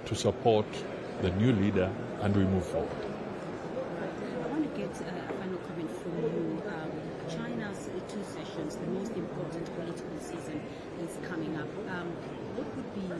to support the new leader, and we move forward. I want to get a final comment from you. China's two sessions, the most important political season, is coming up. What would be your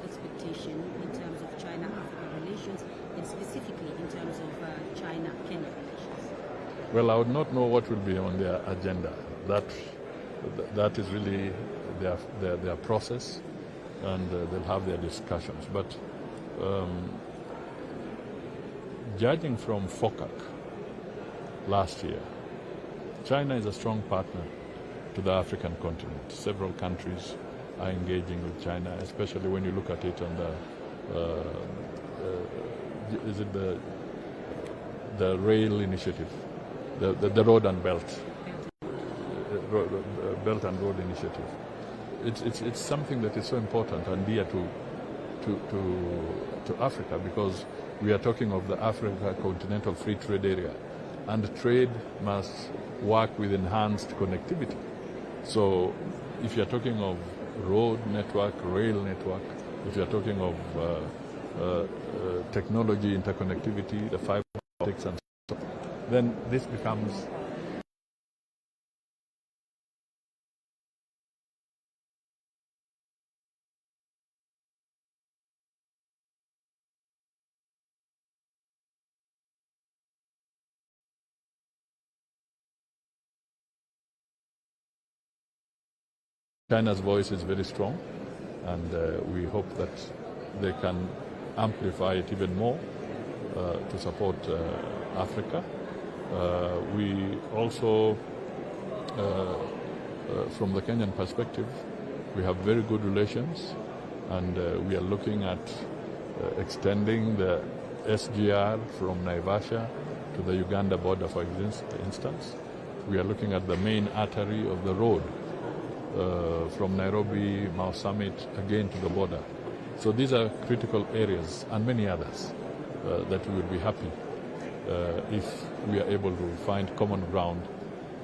expectation in terms of China-Africa relations, and specifically in terms of China-Kenya relations? Well, I would not know what will be on their agenda. That is really their process, and they'll have their discussions. But judging from FOCAC last year, China is a strong partner to the African continent. Several countries are engaging with China, especially when you look at it on the rail initiative, the road and belt. Belt and Road Initiative. It's something that is so important and dear to Africa, because we are talking of the Africa Continental Free Trade Area, and trade must work with enhanced connectivity. So if you're talking of road network, rail network, if you're talking of technology interconnectivity, the fiber optics and so on, then this becomes China's voice is very strong, and we hope that they can amplify it even more to support Africa. We also, from the Kenyan perspective, we have very good relations, and we are looking at extending the SGR from Naivasha to the Uganda border, for instance. We are looking at the main artery of the road from Nairobi, Mau Summit, again to the border. So these are critical areas, and many others that we would be happy if we are able to find common ground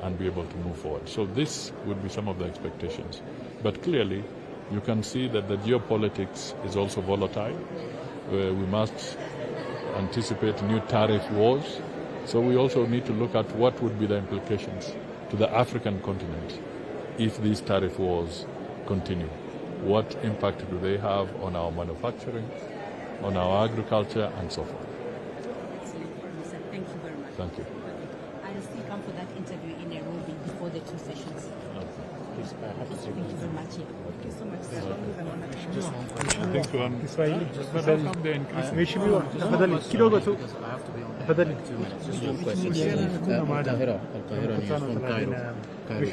and be able to move forward. So this would be some of the expectations. But clearly, you can see that the geopolitics is also volatile. We must anticipate new tariff wars. So we also need to look at what would be the implications to the African continent if these tariff wars continue. What impact do they have on our manufacturing, on our agriculture, and so forth? Thank you very much. Thank you. I'll still come for that interview in Nairobi before the two sessions. Please, Thank you very much. Thank you so much, sir. Mheshimiwa, tafadhali kidogo tu. Tafadhali. Just one question. Al-Qahira news from Cairo,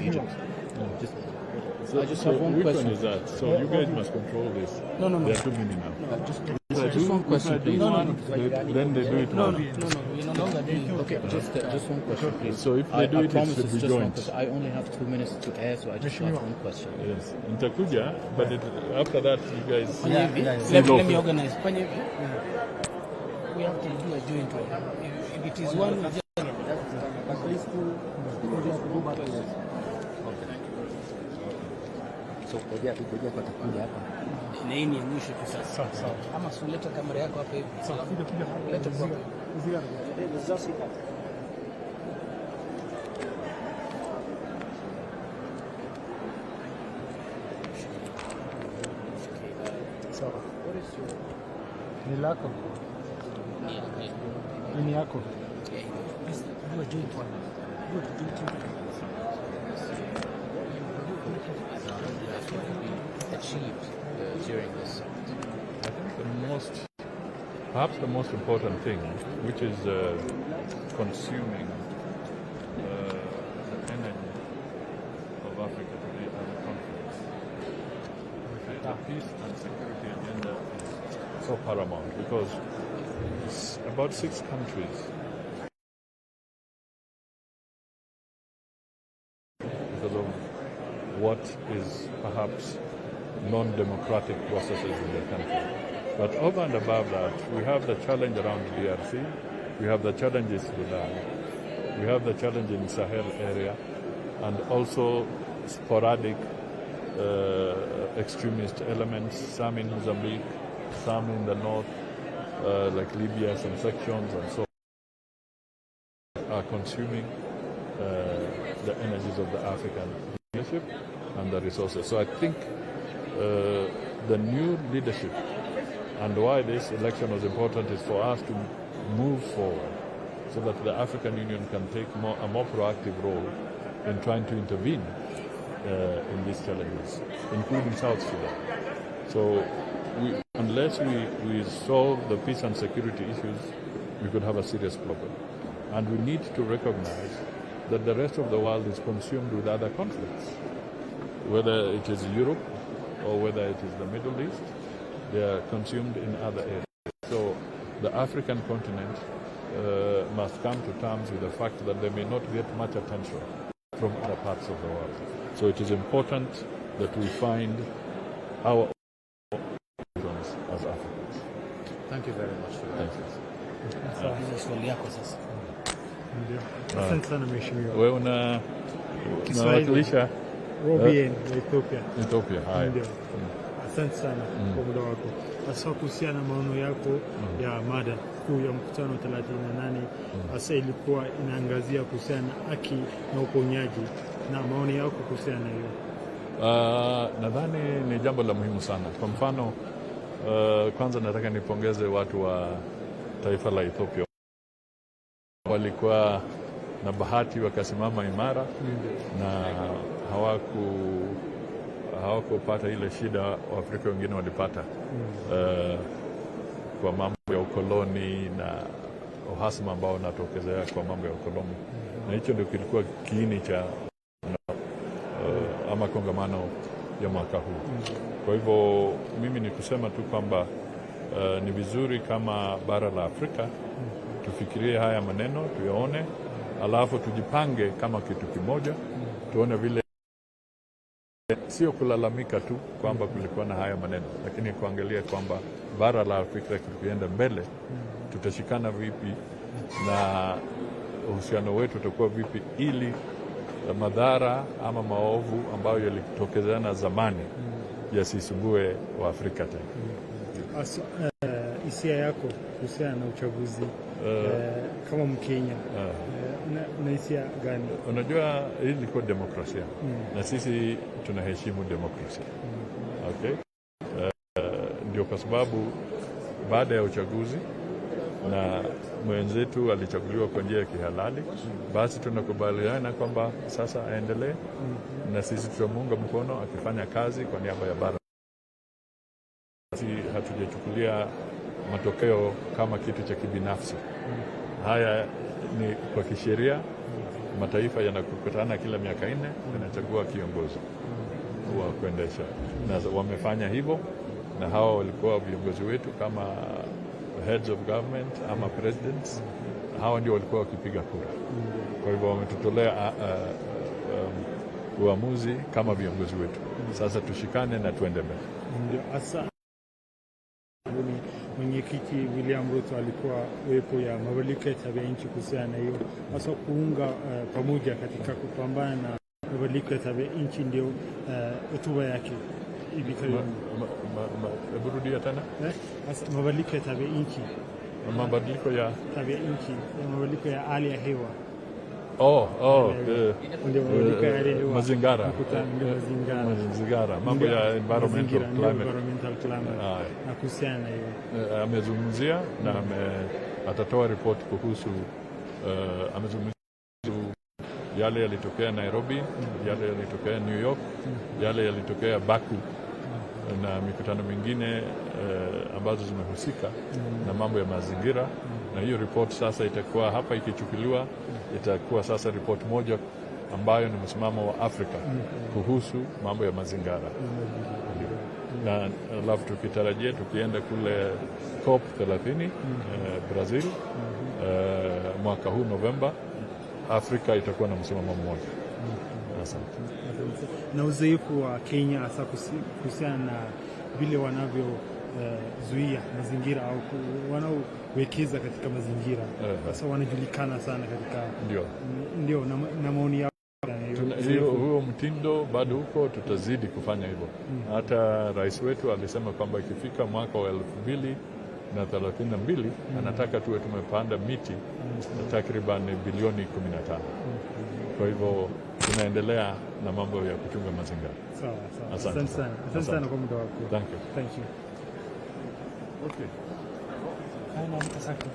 Egypt. I just have one question. Which one is that? So you guys must control this. No. There are too many now. Just one question, please. Then they do it now. No, we no longer do it. Okay, just one question, please. So if they do it, it should be joint. I only have 2 minutes to air, so I just have one question. Yes, Nitakuja, but after that, you guys. Let me organize. We have to do a joint one. If it is one, at least two go back to this. So ngoja patakuja hapa. Na hii ni mwisho tu sasa. Sawa. Ama suleta kamera yako hapa hivi. Sawa. Leta kwa. Sawa. Ni lako. Ni yako. Do a joint one. Do a joint one. Achieved during this summit? I think perhaps the most important thing, which is consuming the energy of Africa today as a conflict. The peace and security agenda is so paramount, because it's about 6 countries because of what is perhaps non-democratic processes in the country. But over and above that, we have the challenge around DRC, we have the challenges in Sudan, we have the challenge in Sahel area, and also sporadic extremist elements, some in Mozambique, some in the north, like Libya, some sections and so are consuming the energies of the African leadership and the resources. So I think the new leadership and why this election was important is for us to move forward so that the African Union can take a more proactive role in trying to intervene in these challenges, including South Sudan. So unless we solve the peace and security issues, we could have a serious problem. And we need to recognize that the rest of the world is consumed with other conflicts, whether it is Europe or whether it is the Middle East. They are consumed in other areas. So the African continent must come to terms with the fact that they may not get much attention from other parts of the world. So it is important that we find our own solutions as Africans. Thank you very much for that. Thank you. Swali yako sasa. Ndio. Asante sana mheshimiwa. Wewe unawakilisha Robien wa Ethiopia. Ethiopia. Haya. Ndio. Asante sana kwa muda wako. Hasa kuhusiana na maono yako ya mada kuu ya mkutano 38 hasa ilikuwa inaangazia kuhusiana na haki na uponyaji na maoni yako kuhusiana na hiyo. Nadhani ni jambo la muhimu sana. Kwa mfano, kwanza nataka nipongeze watu wa taifa la Ethiopia. Walikuwa na bahati wakasimama imara na hawakupata ile shida Waafrika wengine walipata kwa mambo ya ukoloni na uhasama ambao unatokezea kwa mambo ya ukoloni. Na hicho ndio kilikuwa kiini cha ama kongamano ya mwaka huu. Kwa hivyo mimi ni kusema tu kwamba ni vizuri kama bara la Afrika tufikirie haya maneno, tuyaone, alafu tujipange kama kitu kimoja, tuone vile sio kulalamika tu kwamba kulikuwa na haya maneno, lakini kuangalia kwamba bara la Afrika tukienda mbele tutashikana vipi na uhusiano wetu utakuwa vipi ili madhara ama maovu ambayo yalitokezana zamani yasisumbue wa Afrika tena. Hisia yako kuhusiana na uchaguzi kama Mkenya una hisia gani? Unajua hii ilikuwa demokrasia na sisi tunaheshimu demokrasia. Okay? Ndio kwa sababu baada ya uchaguzi na mwenzetu alichaguliwa kwa njia ya kihalali, basi tunakubaliana kwamba sasa aendelee na sisi tutamuunga mkono akifanya kazi kwa niaba ya bara. Hatujachukulia matokeo kama kitu cha kibinafsi. Haya ni kwa kisheria, mataifa yanakutana kila miaka 4 yanachagua kiongozi wa kuendesha. Na wamefanya hivyo na hawa walikuwa viongozi wetu kama heads of government ama presidents. Hawa ndio walikuwa wakipiga kura. Kwa hivyo wametutolea uamuzi kama viongozi wetu. Sasa tushikane na tuende mbele. Ndio hasa Mwenyekiti William Ruto alikuwa uwepo ya mabadiliko ya tabia nchi kuhusiana na hiyo, hasa kuunga pamoja katika kupambana na mabadiliko ya tabia nchi, ndio hotuba yake hivi karibuni. Burudia tena? Hasa mabadiliko ya tabia nchi. Mabadiliko ya tabia nchi, mabadiliko ya hali ya hewa. Ndio mabadiliko ya hali ya hewa. Mazingara. Mambo ya environmental climate. Na kuhusiana na hiyo. Amezungumzia na atatoa ripoti kuhusu amezungumzia yale yalitokea Nairobi, yale yalitokea New York, yale yalitokea Baku na mikutano mingine ambazo zimehusika na mambo ya mazingira. Na hiyo report sasa itakuwa hapa ikichukuliwa, itakuwa sasa report moja ambayo ni msimamo wa Afrika kuhusu mambo ya mazingira. Na alafu tukitarajia tukienda kule COP 30 Brazil mwaka huu Novemba, Afrika itakuwa na msimamo mmoja. Asante. Na uzoefu wa Kenya hasa kuhusiana na vile wanavyozuia mazingira au wanaowekeza katika mazingira, sasa wanajulikana sana katika ndio na maoni yao. huo mtindo bado huko, tutazidi kufanya hivyo. Hata rais wetu alisema kwamba ikifika mwaka wa 2032 anataka tuwe tumepanda miti takriban bilioni 15. Kwa hivyo tunaendelea na mambo ya kuchunga mazingira. Sawa. Asante sana. Asante sana kwa muda wako. Thank you. Thank you. Okay. Haya, asante.